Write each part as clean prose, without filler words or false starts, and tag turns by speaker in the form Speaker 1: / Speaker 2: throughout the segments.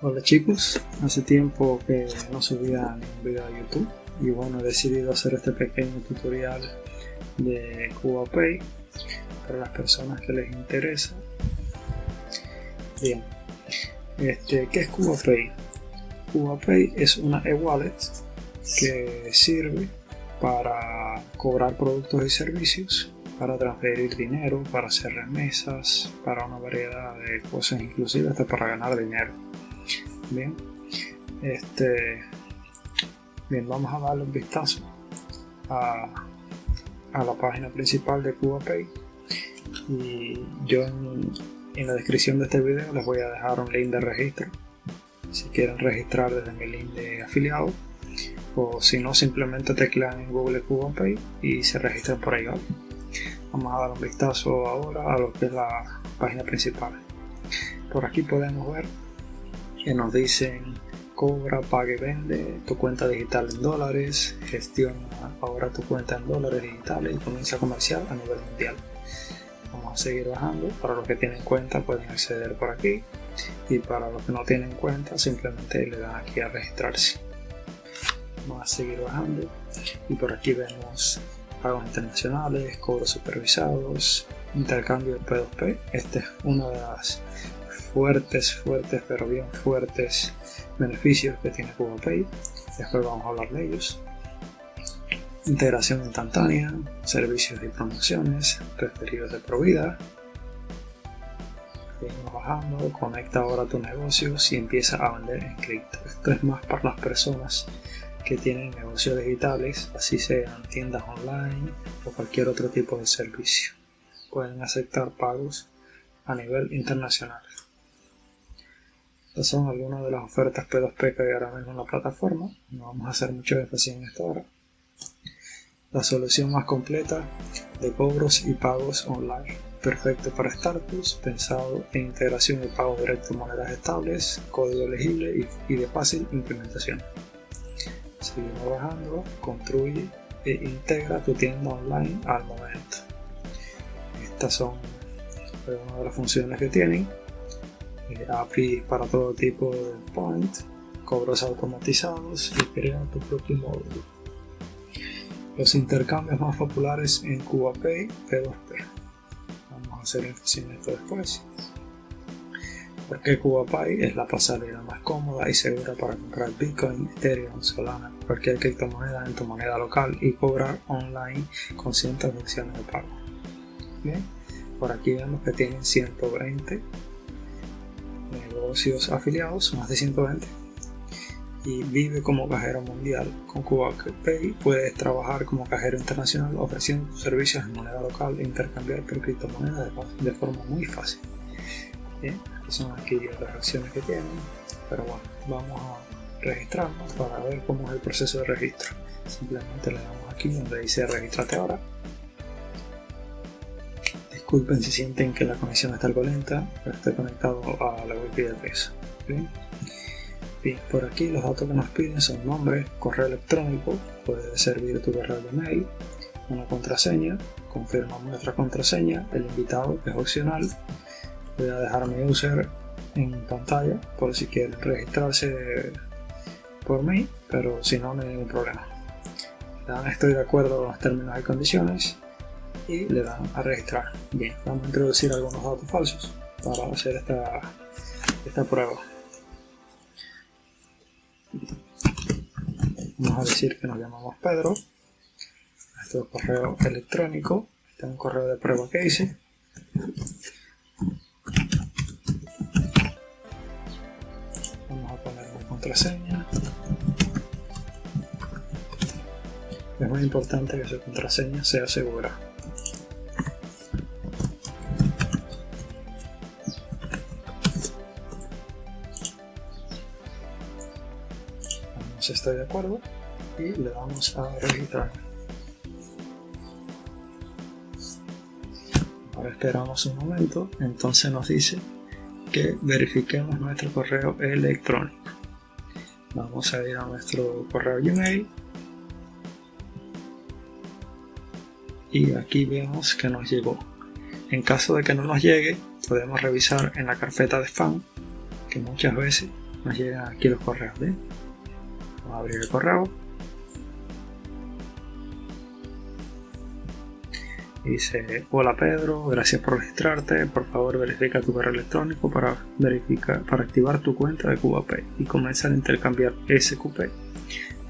Speaker 1: Hola chicos, hace tiempo que no subía ningún video a YouTube y bueno, he decidido hacer este pequeño tutorial de CubaPay para las personas que les interesa. Bien, ¿qué es CubaPay? CubaPay es una e-wallet que sirve para cobrar productos y servicios, para transferir dinero, para hacer remesas, para una variedad de cosas, inclusive hasta para ganar dinero. Bien, vamos a darle un vistazo a la página principal de CubaPay y yo en la descripción de este video les voy a dejar un link de registro si quieren registrar desde mi link de afiliado, o si no, simplemente teclean en Google CubaPay y se registran por ahí, ¿vale? Vamos a dar un vistazo ahora a lo que es la página principal. Por aquí podemos ver que nos dicen: cobra, pague, vende tu cuenta digital en dólares, gestiona ahora tu cuenta en dólares digitales y comienza comercial a nivel mundial. Vamos a seguir bajando. Para los que tienen cuenta pueden acceder por aquí, y para los que no tienen cuenta simplemente le dan aquí a registrarse. Vamos a seguir bajando y por aquí vemos pagos internacionales, cobros supervisados, intercambio de P2P. Este es una de las fuertes, pero bien fuertes beneficios que tiene CubaPay. Después vamos a hablar de ellos. Integración instantánea, servicios y promociones, referidos de Provida. Seguimos bajando. Conecta ahora tu negocio si empieza a vender en cripto. Esto es más para las personas que tienen negocios digitales, así sean tiendas online o cualquier otro tipo de servicio. Pueden aceptar pagos a nivel internacional. Estas son algunas de las ofertas P2P que hay ahora mismo en la plataforma. No vamos a hacer mucho énfasis en esto ahora. La solución más completa de cobros y pagos online. Perfecto para startups, pensado en integración y pago directo en monedas estables, código legible y de fácil implementación. Seguimos bajando. Construye e integra tu tienda online al momento. Estas son algunas de las funciones que tienen. API para todo tipo de point, cobros automatizados y crea tu propio módulo. Los intercambios más populares en CubaPay P2P. Vamos a hacer énfasis en esto después. Porque CubaPay es la pasarela más cómoda y segura para comprar Bitcoin, Ethereum, Solana, cualquier criptomoneda en tu moneda local y cobrar online con cientos de opciones de pago. Bien, por aquí vemos que tienen 120 negocios afiliados, más de 120, y vive como cajero mundial. Con CubaPay puedes trabajar como cajero internacional ofreciendo tus servicios en moneda local e intercambiar por criptomonedas de forma muy fácil. Bien, estas son aquí las opciones que tienen, pero bueno, vamos a registrarnos para ver cómo es el proceso de registro. Simplemente le damos aquí donde dice regístrate ahora. Disculpen si sienten que la conexión está algo lenta, pero estoy conectado a la wifi de Texas. Bien, por aquí los datos que nos piden son nombre, correo electrónico, puede servir tu correo de mail, una contraseña. Confirmamos nuestra contraseña, el invitado, que es opcional. Voy a dejar mi user en pantalla por si quieren registrarse por mí, pero si no, no hay ningún problema. Dan estoy de acuerdo con los términos y condiciones y le dan a registrar. Bien, vamos a introducir algunos datos falsos para hacer esta prueba. Vamos a decir que nos llamamos Pedro. Nuestro correo electrónico, este es un correo de prueba que hice. Vamos a poner una contraseña. Es muy importante que su contraseña sea segura. Estoy de acuerdo y le damos a registrar. Ahora esperamos un momento, entonces nos dice que verifiquemos nuestro correo electrónico. Vamos a ir a nuestro correo Gmail y aquí vemos que nos llegó. En caso de que no nos llegue, podemos revisar en la carpeta de spam, que muchas veces nos llegan aquí los correos. ¿Bien? Vamos a abrir el correo. Dice: hola Pedro, gracias por registrarte. Por favor verifica tu correo electrónico para activar tu cuenta de CubaPay y comenzar a intercambiar SQP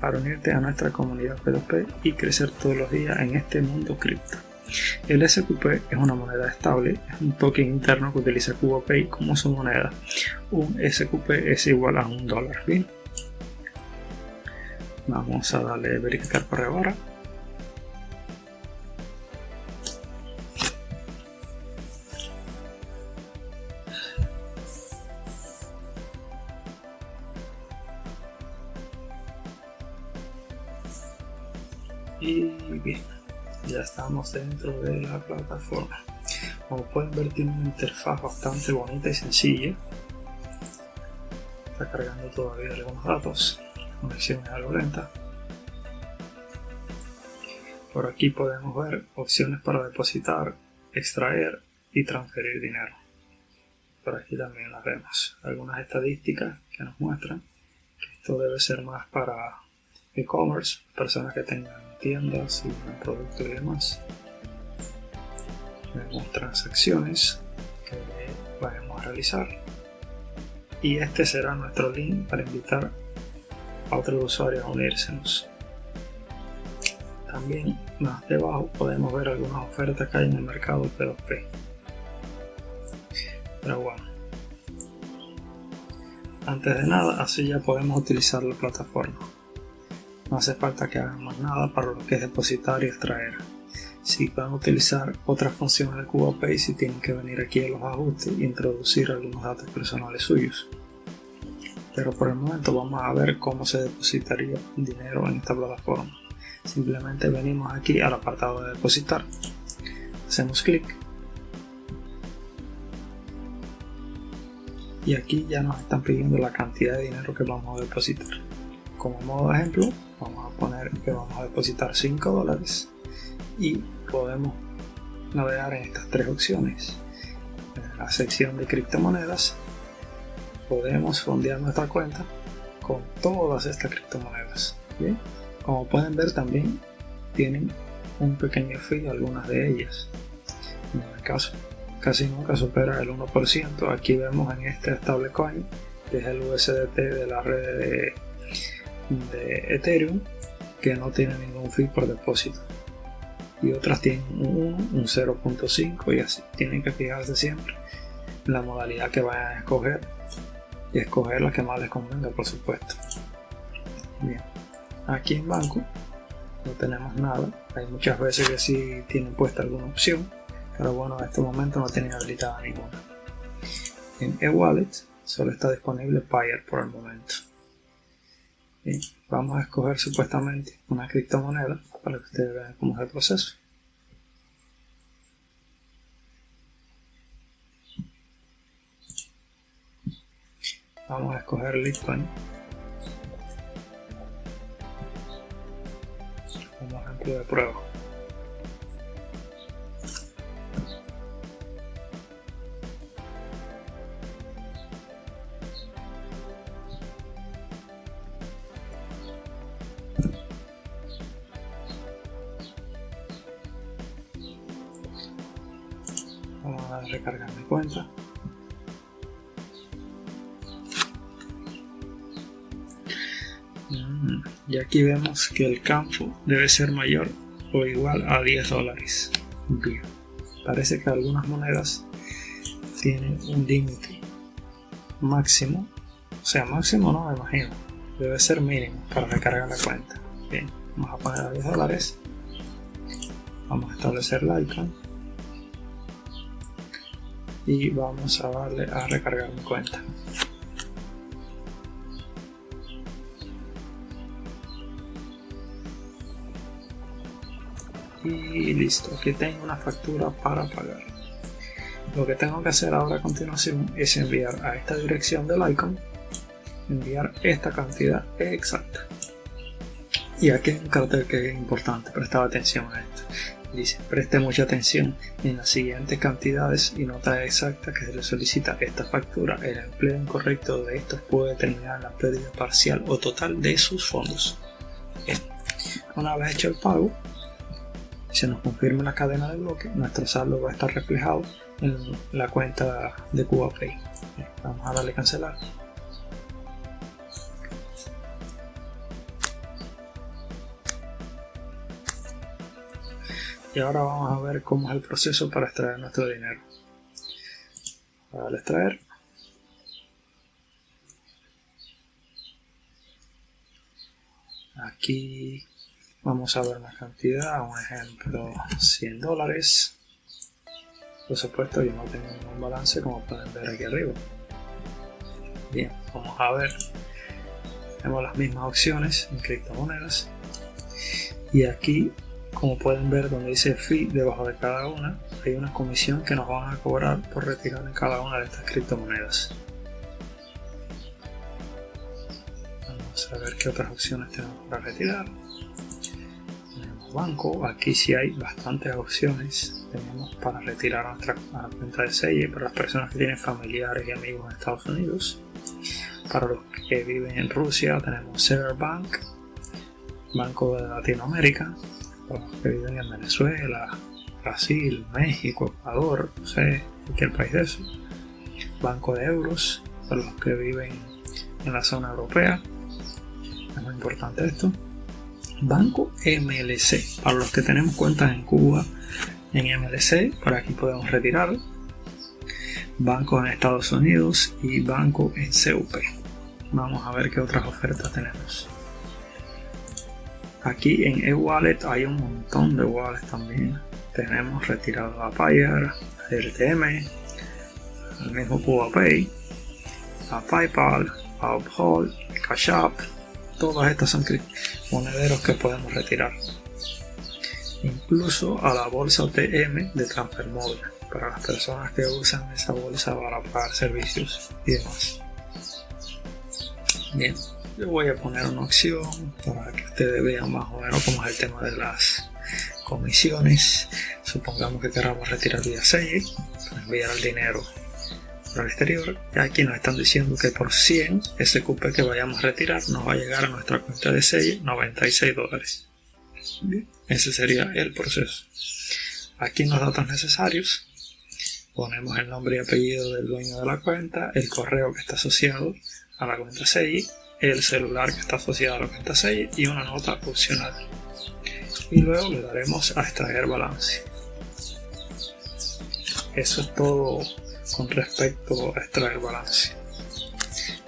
Speaker 1: para unirte a nuestra comunidad P2P y crecer todos los días en este mundo cripto. El SQP es una moneda estable, es un token interno que utiliza CubaPay como su moneda. Un SQP es igual a $1. Bien, vamos a darle verificar correo ahora. Y bien, ya estamos dentro de la plataforma. Como pueden ver, tiene una interfaz bastante bonita y sencilla. Está cargando todavía algunos datos, la conexión es algo lenta. Por aquí podemos ver opciones para depositar, extraer y transferir dinero. Por aquí también las vemos. Algunas estadísticas que nos muestran que esto debe ser más para e-commerce, personas que tengan tiendas y un producto y demás. Vemos transacciones que vamos a realizar y este será nuestro link para invitar a otros usuarios a unírsenos. También más debajo podemos ver algunas ofertas que hay en el mercado P2P. Pero bueno, antes de nada, así ya podemos utilizar la plataforma. No hace falta que hagan más nada para lo que es depositar y extraer. Si van a utilizar otras funciones de CubaPay, si tienen que venir aquí a los ajustes e introducir algunos datos personales suyos. Pero por el momento vamos a ver cómo se depositaría dinero en esta plataforma. Simplemente venimos aquí al apartado de depositar, hacemos clic y aquí ya nos están pidiendo la cantidad de dinero que vamos a depositar. Como modo de ejemplo, vamos a poner que vamos a depositar $5 y podemos navegar en estas tres opciones. En la sección de criptomonedas podemos fondear nuestra cuenta con todas estas criptomonedas. ¿Bien? Como pueden ver, también tienen un pequeño fee algunas de ellas. En el caso casi nunca supera el 1%. Aquí vemos en este stablecoin, que es el USDT de la red de Ethereum, que no tiene ningún fee por depósito, y otras tienen un 1, un 0.5 y así. Tienen que fijarse siempre en la modalidad que vayan a escoger y escoger la que más les convenga, por supuesto. Bien, aquí en banco no tenemos nada. Hay muchas veces que sí tienen puesta alguna opción, pero bueno, en este momento no tienen habilitada ninguna. En eWallet solo está disponible Payeer por el momento. Bien, vamos a escoger supuestamente una criptomoneda para que ustedes vean cómo es el proceso. Vamos a escoger Litecoin como ejemplo de prueba. Vamos a recargar mi cuenta. Y aquí vemos que el campo debe ser mayor o igual a $10. Bien, parece que algunas monedas tienen un límite máximo, o sea, máximo no me imagino, debe ser mínimo para recargar la cuenta. Bien, vamos a poner a $10, vamos a establecer Litecoin y vamos a darle a recargar mi cuenta. Y listo, aquí tengo una factura para pagar. Lo que tengo que hacer ahora a continuación es enviar a esta dirección del Litecoin, enviar esta cantidad exacta. Y aquí hay un cartel que es importante, prestad atención a esto. Dice, preste mucha atención en las siguientes cantidades y nota exacta que se le solicita esta factura. El empleo incorrecto de estos puede determinar la pérdida parcial o total de sus fondos. Bien. Una vez hecho el pago, se nos confirma la cadena de bloque, nuestro saldo va a estar reflejado en la cuenta de CubaPay. Bien, vamos a darle cancelar. Y ahora vamos a ver cómo es el proceso para extraer nuestro dinero. Para extraer, aquí vamos a ver una cantidad, un ejemplo, $100. Por supuesto, yo no tengo ningún balance, como pueden ver aquí arriba. Bien, vamos a ver. Tenemos las mismas opciones en criptomonedas. Y aquí, como pueden ver, donde dice fee debajo de cada una, hay una comisión que nos van a cobrar por retirar en cada una de estas criptomonedas. Vamos a ver qué otras opciones tenemos para retirar. Tenemos banco, aquí sí hay bastantes opciones. Tenemos para retirar a nuestra cuenta de Seye para las personas que tienen familiares y amigos en Estados Unidos. Para los que viven en Rusia tenemos Sberbank, Banco de Latinoamérica. Para los que viven en Venezuela, Brasil, México, Ecuador, no sé, cualquier país de eso. Banco de euros, para los que viven en la zona europea. Es muy importante esto. Banco MLC, para los que tenemos cuentas en Cuba en MLC, por aquí podemos retirar. Banco en Estados Unidos y banco en CUP. Vamos a ver qué otras ofertas tenemos. Aquí en eWallet hay un montón de wallets también. Tenemos retirado a Payer, a RTM, al mismo CubaPay, a PayPal, a Uphold, Cash App. Todas estas son monederos que podemos retirar. Incluso a la bolsa OTM de TransferMóvil, para las personas que usan esa bolsa para pagar servicios y demás. Bien. Yo voy a poner una opción para que ustedes vean más o menos cómo es el tema de las comisiones. Supongamos que queramos retirar vía Seye para enviar el dinero para el exterior. Y aquí nos están diciendo que por 100 SQP que vayamos a retirar nos va a llegar a nuestra cuenta de Seye $96. Bien, ese sería el proceso. Aquí en los datos necesarios ponemos el nombre y apellido del dueño de la cuenta, el correo que está asociado a la cuenta Seye, el celular que está asociado a la cuenta Seye y una nota opcional. Y luego le daremos a extraer balance. Eso es todo con respecto a extraer balance.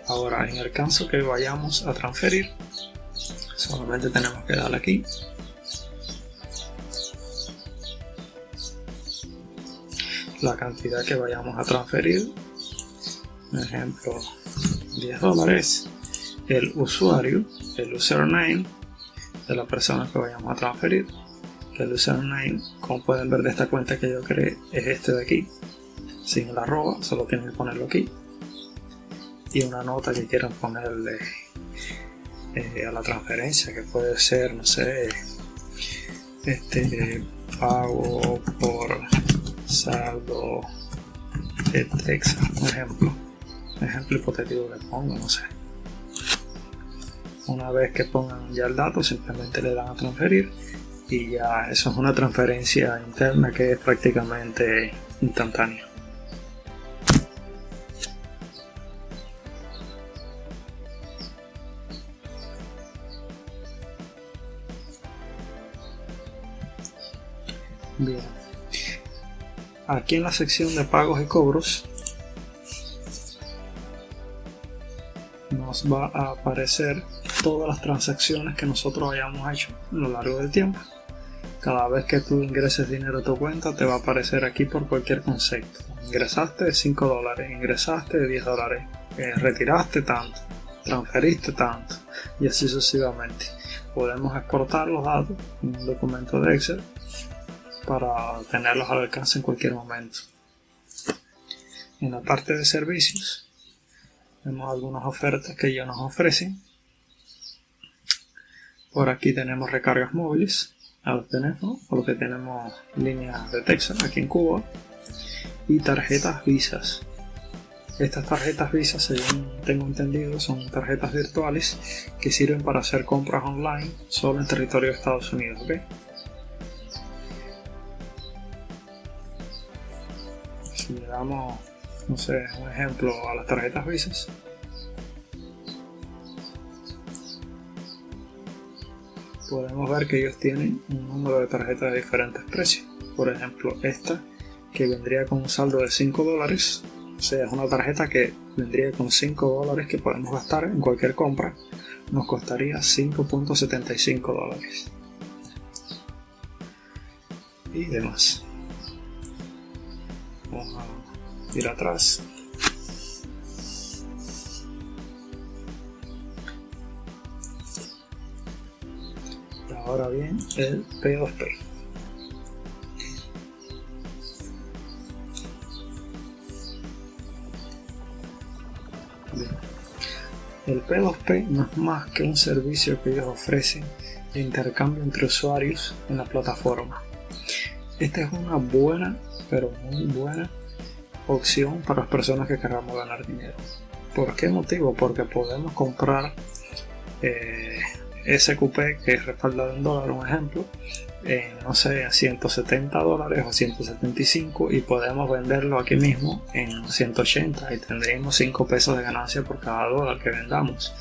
Speaker 1: Ahora, en el caso que vayamos a transferir, solamente tenemos que darle aquí. La cantidad que vayamos a transferir, por ejemplo, $10. El usuario, el username de la persona que vayamos a transferir, que el username, como pueden ver de esta cuenta que yo creé, es este de aquí, sin el arroba, solo tienen que ponerlo aquí, y una nota que quieran ponerle a la transferencia, que puede ser, no sé, pago por saldo de Texas, un ejemplo hipotético que pongo, no sé. Una vez que pongan ya el dato, simplemente le dan a transferir y ya eso es una transferencia interna que es prácticamente instantánea. Bien, aquí en la sección de pagos y cobros nos va a aparecer todas las transacciones que nosotros hayamos hecho a lo largo del tiempo. Cada vez que tú ingreses dinero a tu cuenta te va a aparecer aquí por cualquier concepto. Ingresaste $5, ingresaste $10, retiraste tanto, transferiste tanto y así sucesivamente. Podemos exportar los datos en un documento de Excel para tenerlos al alcance en cualquier momento. En la parte de servicios vemos algunas ofertas que ya nos ofrecen. Por aquí tenemos recargas móviles a los teléfonos, por lo que tenemos líneas de Texas aquí en Cuba y tarjetas Visas. Estas tarjetas Visa, según tengo entendido, son tarjetas virtuales que sirven para hacer compras online solo en territorio de Estados Unidos, ¿ok? Si le damos, no sé, un ejemplo a las tarjetas Visas, podemos ver que ellos tienen un número de tarjetas de diferentes precios. Por ejemplo, esta que vendría con un saldo de $5, o sea, es una tarjeta que vendría con $5 que podemos gastar en cualquier compra, nos costaría $5.75 y demás. Vamos a ir atrás. Y ahora bien, el P2P. El P2P no es más que un servicio que ellos ofrecen de intercambio entre usuarios en la plataforma. Esta es una buena, pero muy buena opción para las personas que queramos ganar dinero. ¿Por qué motivo? Porque podemos comprar SQP, que es respaldado en dólar, un ejemplo, no sé, a $170 o 175, y podemos venderlo aquí mismo en 180 y tendríamos 5 pesos de ganancia por cada dólar que vendamos.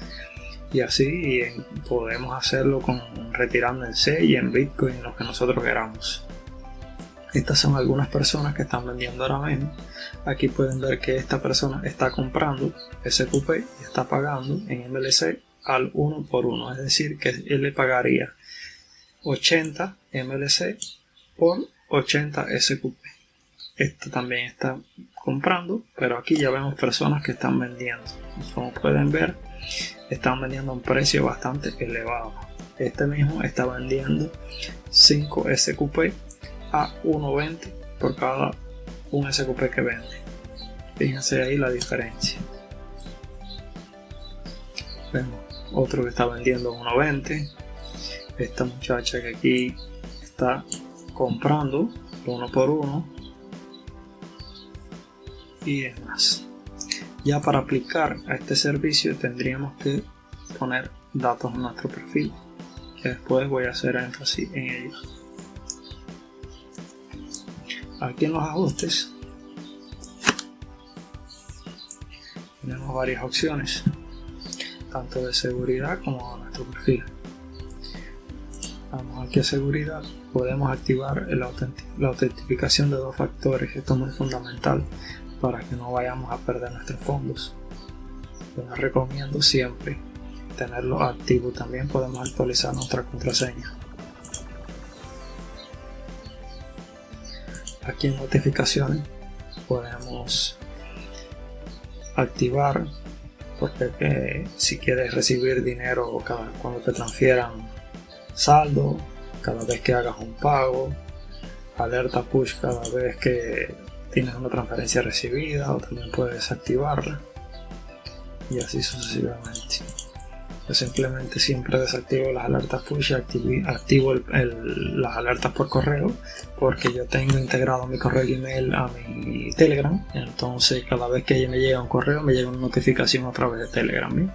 Speaker 1: Y así podemos hacerlo retirando en C y en Bitcoin, lo que nosotros queramos. Estas son algunas personas que están vendiendo ahora mismo. Aquí pueden ver que esta persona está comprando SQP y está pagando en MLC al 1 por 1, es decir, que él le pagaría 80 MLC por 80 SQP. Esto también está comprando, pero aquí ya vemos personas que están vendiendo. Como pueden ver, están vendiendo a un precio bastante elevado. Este mismo está vendiendo 5 SQP a 1.20 por cada un SQP que vende. Fíjense ahí la diferencia. Vemos otro que está vendiendo a 1.20. Esta muchacha que aquí está comprando 1 por 1 y demás. Ya para aplicar a este servicio tendríamos que poner datos en nuestro perfil, que después voy a hacer énfasis en ellos. Aquí en los ajustes tenemos varias opciones, tanto de seguridad como de nuestro perfil. Vamos aquí a seguridad, podemos activar la autentificación de 2 factores. Esto es muy fundamental para que no vayamos a perder nuestros fondos. Yo les recomiendo siempre tenerlo activo. También podemos actualizar nuestra contraseña. Aquí en notificaciones podemos activar, porque si quieres recibir dinero cuando te transfieran saldo, cada vez que hagas un pago, alerta push cada vez que tienes una transferencia recibida, o también puedes activarla y así sucesivamente. Yo simplemente siempre desactivo las alertas push y activo las alertas por correo, porque yo tengo integrado mi correo Gmail a mi Telegram. Entonces cada vez que me llega un correo me llega una notificación a través de Telegram, ¿sí?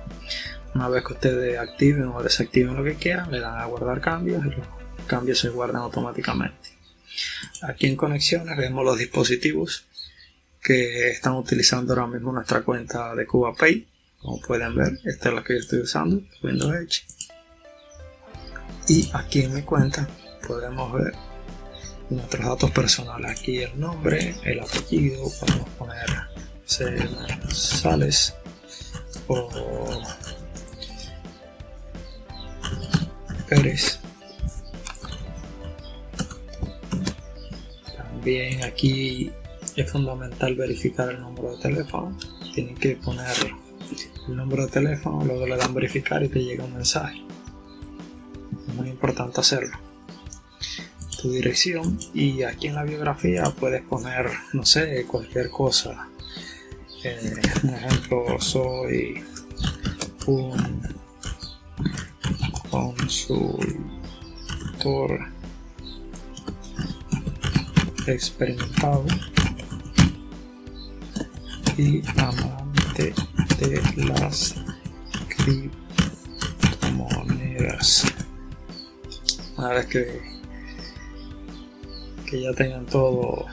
Speaker 1: Una vez que ustedes activen o desactiven lo que quieran, le dan a guardar cambios y los cambios se guardan automáticamente. Aquí en conexiones vemos los dispositivos que están utilizando ahora mismo nuestra cuenta de CubaPay. Como pueden ver, esta es la que yo estoy usando, Windows Edge. Y aquí en mi cuenta podemos ver nuestros datos personales. Aquí el nombre, el apellido, podemos poner González o Pérez. También aquí es fundamental verificar el número de teléfono. Tienen que poner el número de teléfono, luego le dan verificar y te llega un mensaje. Es muy importante hacerlo. Tu dirección, y aquí en la biografía puedes poner, no sé, cualquier cosa. Un ejemplo, soy un consultor experimentado y amante de las criptomonedas. Una vez que ya tengan todos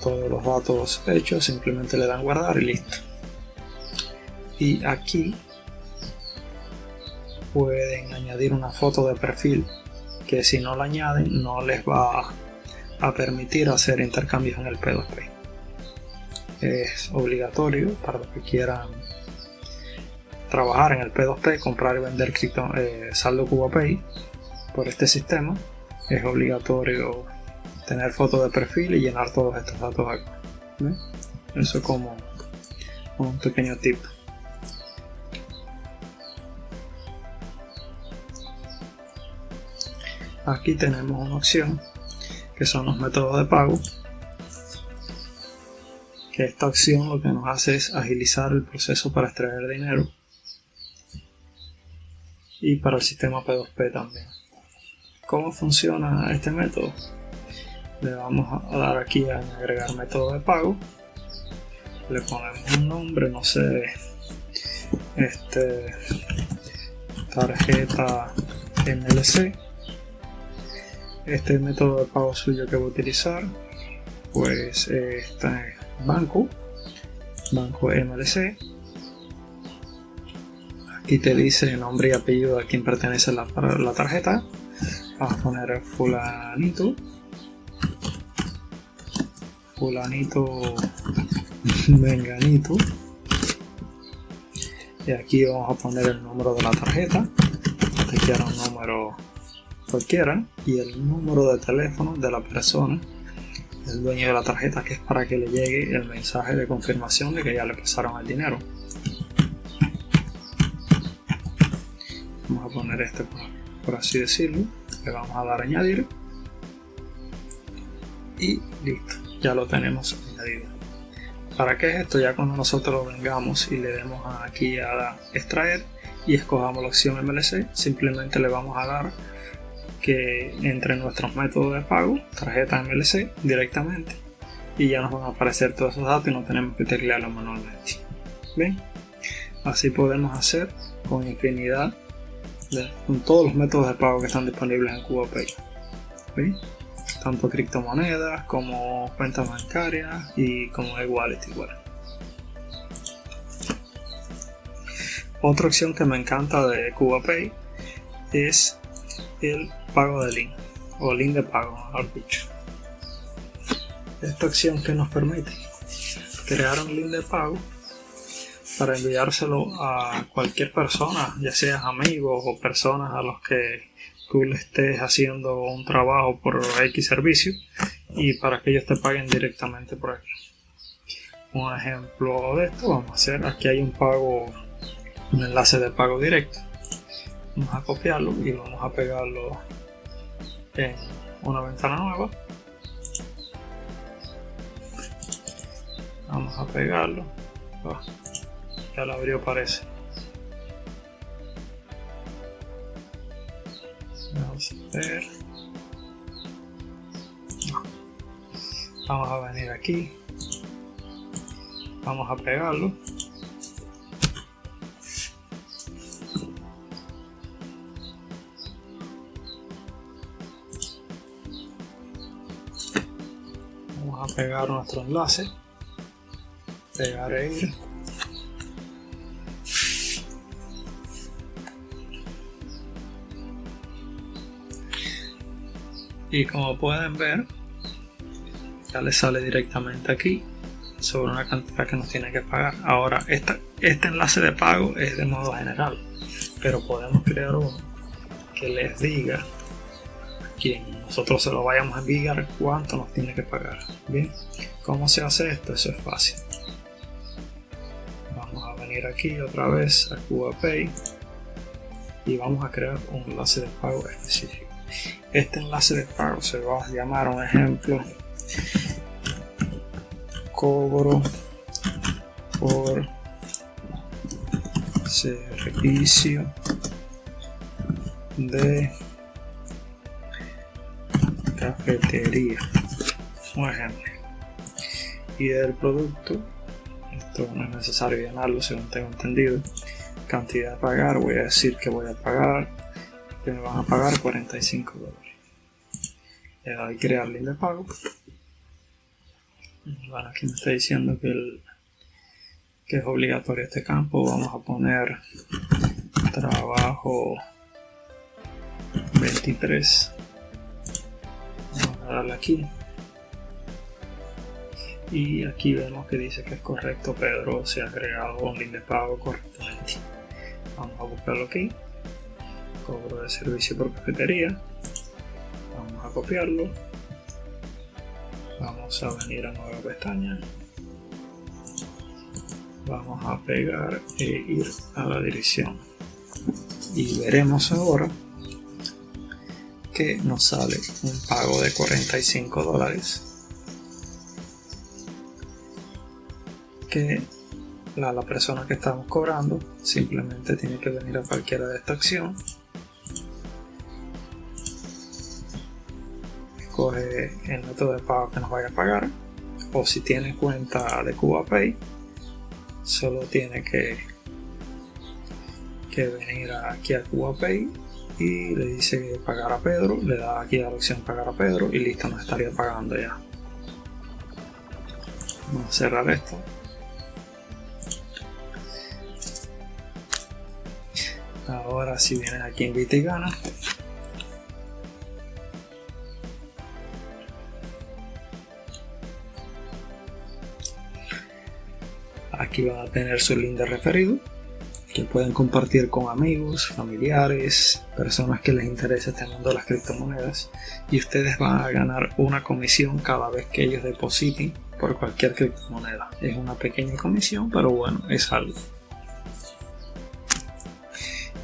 Speaker 1: los datos hechos, simplemente le dan guardar y listo. Y aquí pueden añadir una foto de perfil que, si no la añaden, no les va a permitir hacer intercambios en el P2P. Es obligatorio para los que quieran trabajar en el P2P, comprar y vender saldo CubaPay por este sistema. Es obligatorio tener foto de perfil y llenar todos estos datos aquí. Eso como un pequeño tip. Aquí tenemos una opción que son los métodos de pago, que esta opción lo que nos hace es agilizar el proceso para extraer dinero y para el sistema P2P también. ¿Cómo funciona este método? Le vamos a dar aquí a agregar método de pago, le ponemos un nombre, no sé, tarjeta MLC. Este método de pago suyo que va a utilizar, pues está en banco MLC. Aquí te dice nombre y apellido a quien pertenece la tarjeta. Vas a poner fulanito menganito, y aquí vamos a poner el número de la tarjeta, que quiera un número cualquiera, y el número de teléfono de la persona, el dueño de la tarjeta, que es para que le llegue el mensaje de confirmación de que ya le pasaron el dinero. Vamos a poner por así decirlo, le vamos a dar a añadir y listo, ya lo tenemos añadido. ¿Para qué es esto? Ya cuando nosotros vengamos y le demos aquí a extraer y escojamos la opción MLC, simplemente le vamos a dar que entre nuestros métodos de pago, tarjeta MLC directamente, y ya nos van a aparecer todos esos datos y no tenemos que teclearlo manualmente. Bien, así podemos hacer con infinidad con todos los métodos de pago que están disponibles en CubaPay. ¿Bien? Tanto criptomonedas como cuentas bancarias y como e-wallet igual. Otra opción que me encanta de CubaPay es el pago de link, o link de pago, mejor dicho. Esta opción que nos permite crear un link de pago para enviárselo a cualquier persona, ya seas amigos o personas a los que tú le estés haciendo un trabajo por X servicio, y para que ellos te paguen directamente por aquí. Un ejemplo de esto vamos a hacer, aquí hay un enlace de pago directo. Vamos a copiarlo y vamos a pegarlo en una ventana nueva. Vamos a pegarlo. Ya lo abrió, parece. Vamos a ver. Vamos a venir aquí. Vamos a pegarlo. Vamos a pegar nuestro enlace. Pegar e ir. Y como pueden ver, ya les sale directamente aquí sobre una cantidad que nos tienen que pagar. Ahora, este enlace de pago es de modo general, pero podemos crear uno que les diga a quien nosotros se lo vayamos a enviar cuánto nos tiene que pagar. Bien, ¿cómo se hace esto? Eso es fácil. Vamos a venir aquí otra vez a CubaPay y vamos a crear un enlace de pago específico. Este enlace de pago se va a llamar, un ejemplo, cobro por servicio de cafetería. un ejemplo. Y del producto, esto no es necesario llenarlo según tengo entendido. Cantidad a pagar, voy a decir que voy a pagar, que me van a pagar $45. Le doy crear link de pago. Bueno, aquí me está diciendo que es obligatorio este campo. Vamos a poner trabajo 23. Vamos a darle aquí. Y aquí vemos que dice que es correcto. Pedro se ha agregado un link de pago correctamente. Vamos a buscarlo aquí. Cobro de servicio por cafetería. Vamos a copiarlo. Vamos a venir a nueva pestaña. Vamos a pegar e ir a la dirección. Y veremos ahora que nos sale un pago de $45. Que la persona que estamos cobrando simplemente tiene que venir a cualquiera de esta acción, escoge el método de pago que nos vaya a pagar, o si tiene cuenta de CubaPay solo tiene que venir aquí a CubaPay y le dice pagar a Pedro, le da aquí a la opción pagar a Pedro y listo, nos estaría pagando ya. Vamos a cerrar esto. Ahora si vienes aquí en Invita y Gana, aquí van a tener su link de referido que pueden compartir con amigos, familiares, personas que les interesa este mundo de las criptomonedas, y ustedes van a ganar una comisión cada vez que ellos depositen por cualquier criptomoneda. Es una pequeña comisión, pero bueno, es algo.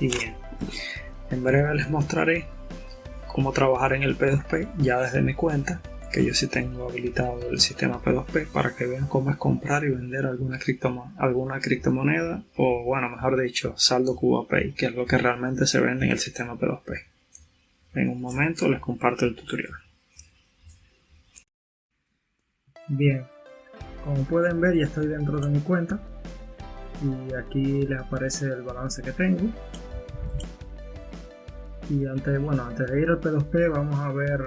Speaker 1: Y bien, en breve les mostraré cómo trabajar en el P2P ya desde mi cuenta, que yo sí tengo habilitado el sistema P2P, para que vean cómo es comprar y vender alguna criptomoneda, o bueno, mejor dicho, saldo CubaPay, que es lo que realmente se vende en el sistema P2P. En un momento les comparto el tutorial. Bien, como pueden ver ya estoy dentro de mi cuenta y aquí les aparece el balance que tengo. Y antes de ir al P2P vamos a ver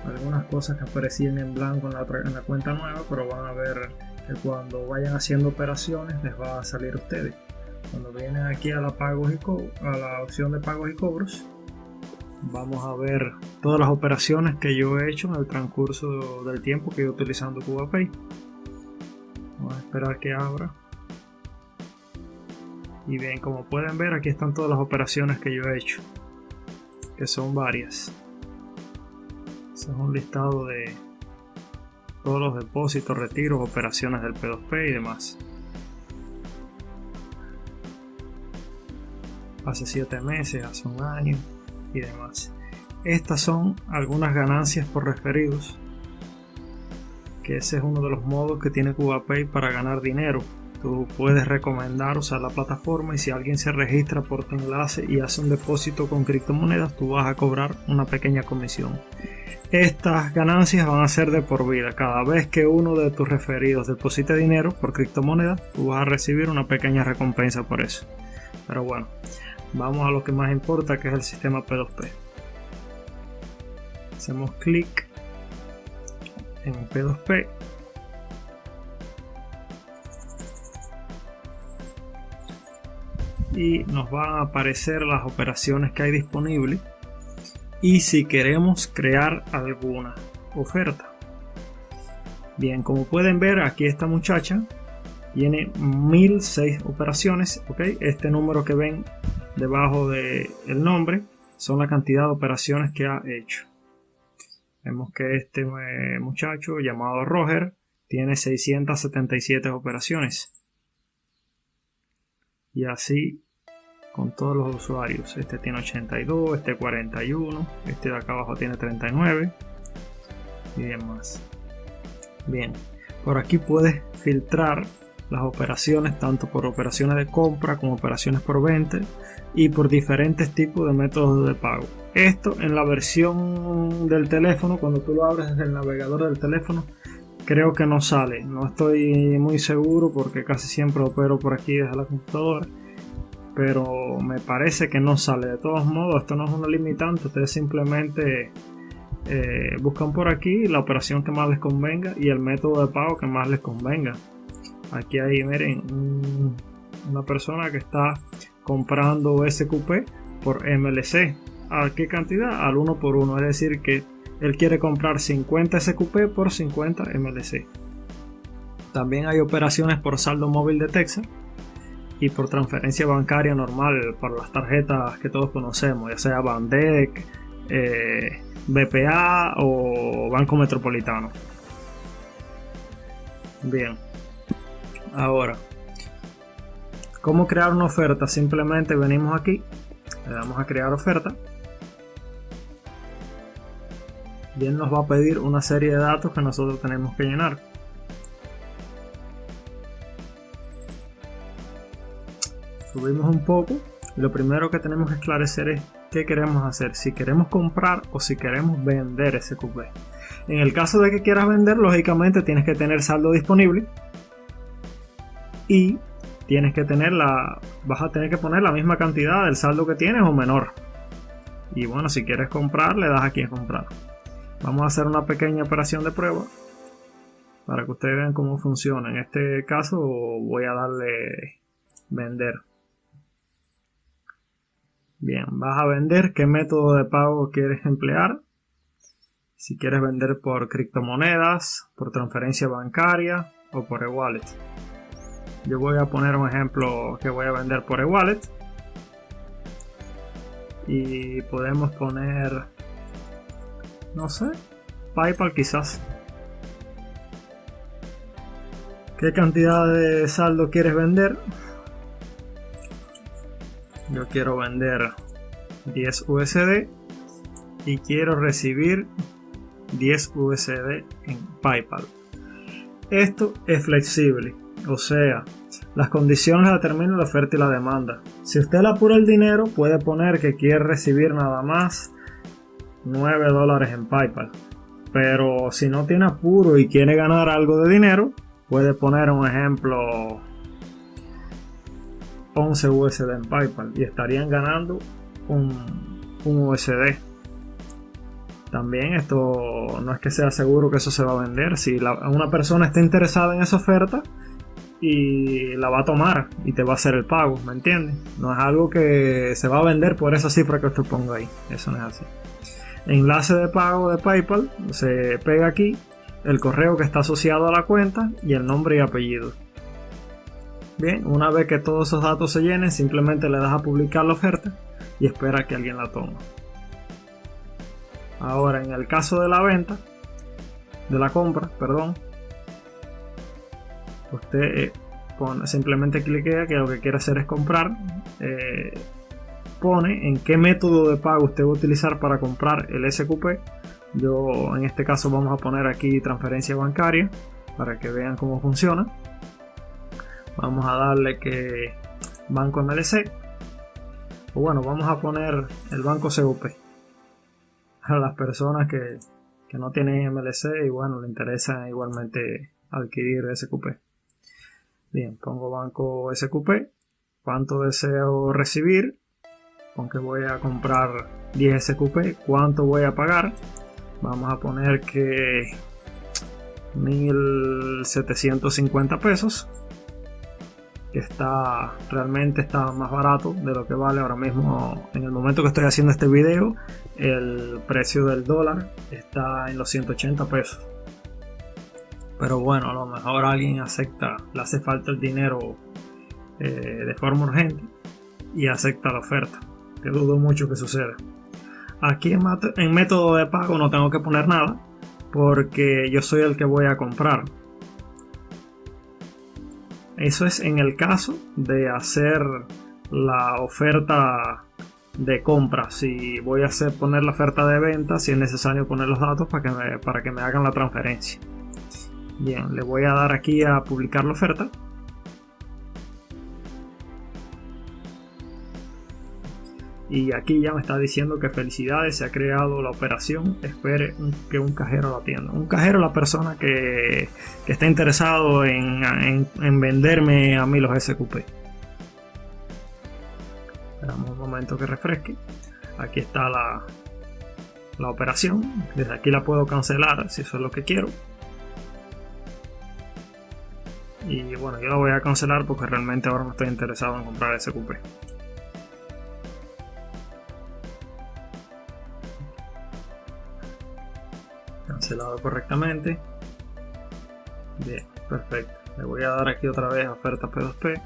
Speaker 1: algunas cosas que aparecían en blanco en la cuenta nueva, pero van a ver que cuando vayan haciendo operaciones les va a salir a ustedes. Cuando vienen aquí a la opción de pagos y cobros, vamos a ver todas las operaciones que yo he hecho en el transcurso del tiempo que yo utilizando CubaPay. Vamos a esperar que abra. Y bien, como pueden ver, aquí están todas las operaciones que yo he hecho, que son varias. Este es un listado de todos los depósitos, retiros, operaciones del P2P y demás. Hace 7 meses, hace un año y demás. Estas son algunas ganancias por referidos, que ese es uno de los modos que tiene CubaPay para ganar dinero. Tú puedes recomendar usar la plataforma y si alguien se registra por tu enlace y hace un depósito con criptomonedas, tú vas a cobrar una pequeña comisión. Estas ganancias van a ser de por vida. Cada vez que uno de tus referidos deposite dinero por criptomonedas, tú vas a recibir una pequeña recompensa por eso. Pero bueno, vamos a lo que más importa, que es el sistema P2P. Hacemos clic en P2P. Y nos van a aparecer las operaciones que hay disponibles y si queremos crear alguna oferta. Bien, como pueden ver, aquí esta muchacha tiene 1006 operaciones. Este número que ven debajo del nombre son la cantidad de operaciones que ha hecho. Vemos que este muchacho llamado Roger tiene 677 operaciones. Y así con todos los usuarios. Este tiene 82, este 41, este de acá abajo tiene 39 y demás. Bien, por aquí puedes filtrar las operaciones, tanto por operaciones de compra como operaciones por venta y por diferentes tipos de métodos de pago. Esto en la versión del teléfono, cuando tú lo abres desde el navegador del teléfono, creo que no sale. No estoy muy seguro porque casi siempre opero por aquí desde la computadora, pero me parece que no sale. De todos modos, esto no es una limitante. Ustedes simplemente buscan por aquí la operación que más les convenga y el método de pago que más les convenga. Aquí hay, miren, una persona que está comprando SQP por MLC. ¿A qué cantidad? Al 1 por 1, es decir que él quiere comprar 50 SQP por 50 MLC. También hay operaciones por saldo móvil de Texas y por transferencia bancaria normal para las tarjetas que todos conocemos, ya sea Bandec, BPA o Banco Metropolitano. Bien, ahora, ¿cómo crear una oferta? Simplemente venimos aquí, le damos a crear oferta y él nos va a pedir una serie de datos que nosotros tenemos que llenar. Subimos un poco y lo primero que tenemos que esclarecer es qué queremos hacer, si queremos comprar o si queremos vender SQP. En el caso de que quieras vender, lógicamente tienes que tener saldo disponible y vas a tener que poner la misma cantidad del saldo que tienes o menor. Y bueno, si quieres comprar, le das aquí a comprar. Vamos a hacer una pequeña operación de prueba para que ustedes vean cómo funciona. En este caso voy a darle vender. Bien, vas a vender. ¿Qué método de pago quieres emplear? Si quieres vender por criptomonedas, por transferencia bancaria o por e-wallet. Yo voy a poner un ejemplo que voy a vender por e-wallet. Y podemos poner, no sé, PayPal quizás. ¿Qué cantidad de saldo quieres vender? Yo quiero vender 10 USD y quiero recibir 10 USD en PayPal. Esto es flexible, o sea, las condiciones las determina la oferta y la demanda. Si usted le apura el dinero, puede poner que quiere recibir nada más $9 en PayPal. Pero si no tiene apuro y quiere ganar algo de dinero, puede poner un ejemplo 11 USD en PayPal y estarían ganando un USD. También esto no es que sea seguro que eso se va a vender. Si una persona está interesada en esa oferta y la va a tomar y te va a hacer el pago, ¿me entiendes? No es algo que se va a vender por esa cifra que usted ponga ahí. Eso no es así. Enlace de pago de PayPal, se pega aquí el correo que está asociado a la cuenta y el nombre y apellido. Bien, una vez que todos esos datos se llenen, simplemente le das a publicar la oferta y espera que alguien la tome. Ahora, en el caso de la venta, de la compra, perdón, usted simplemente cliquea que lo que quiere hacer es comprar, pone en qué método de pago usted va a utilizar para comprar el SQP. Yo en este caso vamos a poner aquí transferencia bancaria para que vean cómo funciona. Vamos a darle que Banco MLC, o bueno, vamos a poner el Banco CUP a las personas que no tienen MLC y bueno, le interesa igualmente adquirir SQP. Bien, pongo Banco SQP, cuánto deseo recibir, con que voy a comprar 10 SQP, cuánto voy a pagar. Vamos a poner que 1.750 pesos, que realmente está más barato de lo que vale ahora mismo. En el momento que estoy haciendo este video, el precio del dólar está en los 180 pesos. Pero bueno, a lo mejor alguien acepta, le hace falta el dinero de forma urgente y acepta la oferta, que dudo mucho que suceda. Aquí en método de pago no tengo que poner nada porque yo soy el que voy a comprar. Eso es en el caso de hacer la oferta de compra. Si voy a poner la oferta de venta, si es necesario poner los datos para que me hagan la transferencia. Bien, le voy a dar aquí a publicar la oferta Y aquí ya me está diciendo que felicidades, se ha creado la operación, espere que un cajero la atienda. Un cajero es la persona que está interesado en venderme a mí los SQP. Esperamos un momento que refresque. Aquí está la operación. Desde aquí la puedo cancelar si eso es lo que quiero. Y bueno, yo la voy a cancelar porque realmente ahora no estoy interesado en comprar SQP. Cancelado correctamente. Bien, perfecto. Le voy a dar aquí otra vez oferta P2P.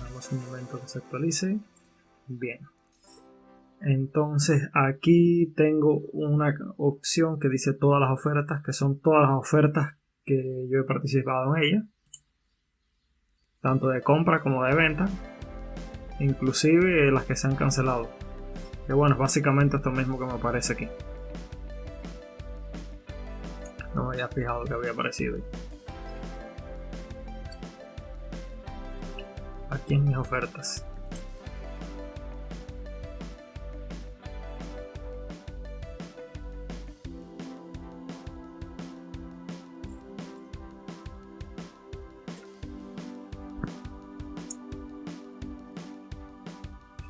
Speaker 1: Damos un momento que se actualice. Bien. Entonces aquí tengo una opción que dice todas las ofertas, que son todas las ofertas que yo he participado en ellas, tanto de compra como de venta, inclusive las que se han cancelado. Que bueno, es básicamente esto mismo que me aparece aquí. No me había fijado que había aparecido ahí. Aquí en mis ofertas.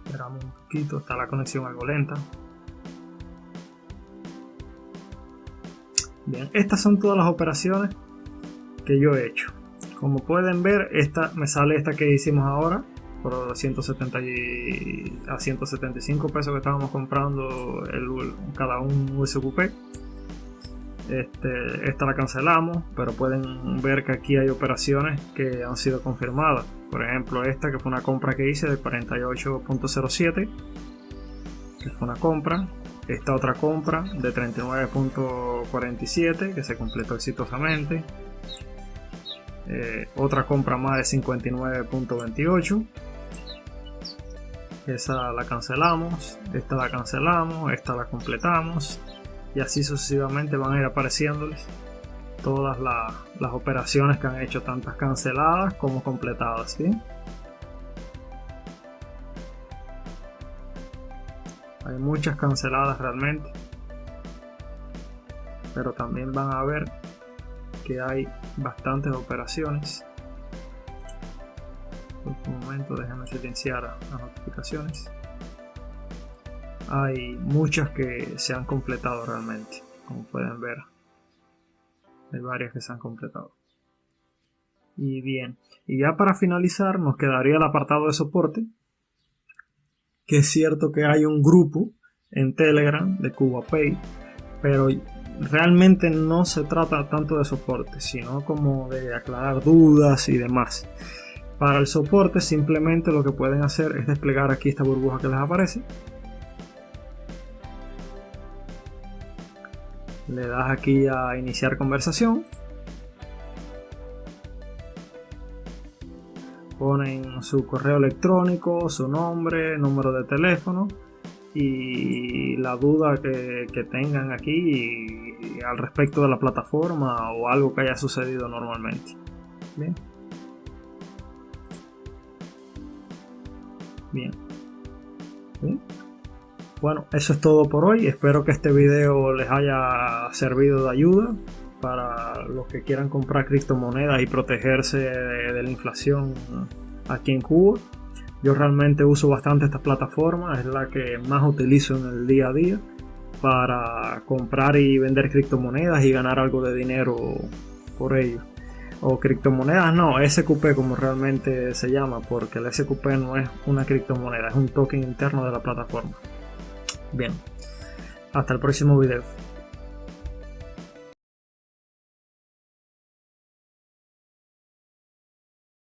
Speaker 1: Esperamos un poquito, está la conexión algo lenta. Bien, estas son todas las operaciones que yo he hecho. Como pueden ver, me sale esta que hicimos ahora por 170 a 175 pesos que estábamos comprando cada un USQP. Esta la cancelamos, pero pueden ver que aquí hay operaciones que han sido confirmadas. Por ejemplo, esta que fue una compra que hice de 48.07, que fue una compra. Esta otra compra de 39.47 que se completó exitosamente. Otra compra más de 59.28. Esa la cancelamos, esta la cancelamos, esta la completamos. Y así sucesivamente van a ir apareciéndoles todas las operaciones que han hecho, tantas canceladas como completadas, ¿sí? Hay muchas canceladas realmente, pero también van a ver que hay bastantes operaciones. Por un momento déjenme silenciar las notificaciones. Hay muchas que se han completado realmente, como pueden ver. Hay varias que se han completado. Y bien, y ya para finalizar nos quedaría el apartado de soporte, que es cierto que hay un grupo en Telegram de CubaPay, pero realmente no se trata tanto de soporte, sino como de aclarar dudas y demás. Para el soporte simplemente lo que pueden hacer es desplegar aquí esta burbuja que les aparece. Le das aquí a iniciar conversación. Ponen su correo electrónico, su nombre, número de teléfono y la duda que tengan aquí al respecto de la plataforma o algo que haya sucedido normalmente. Bien. Bien. Bien. Bueno, eso es todo por hoy. Espero que este video les haya servido de ayuda para los que quieran comprar criptomonedas y protegerse de la inflación aquí en Cuba. Yo realmente uso bastante esta plataforma, es la que más utilizo en el día a día para comprar y vender criptomonedas y ganar algo de dinero por ello. O criptomonedas no, SQP como realmente se llama, porque el SQP no es una criptomoneda, es un token interno de la plataforma. Bien, hasta el próximo video.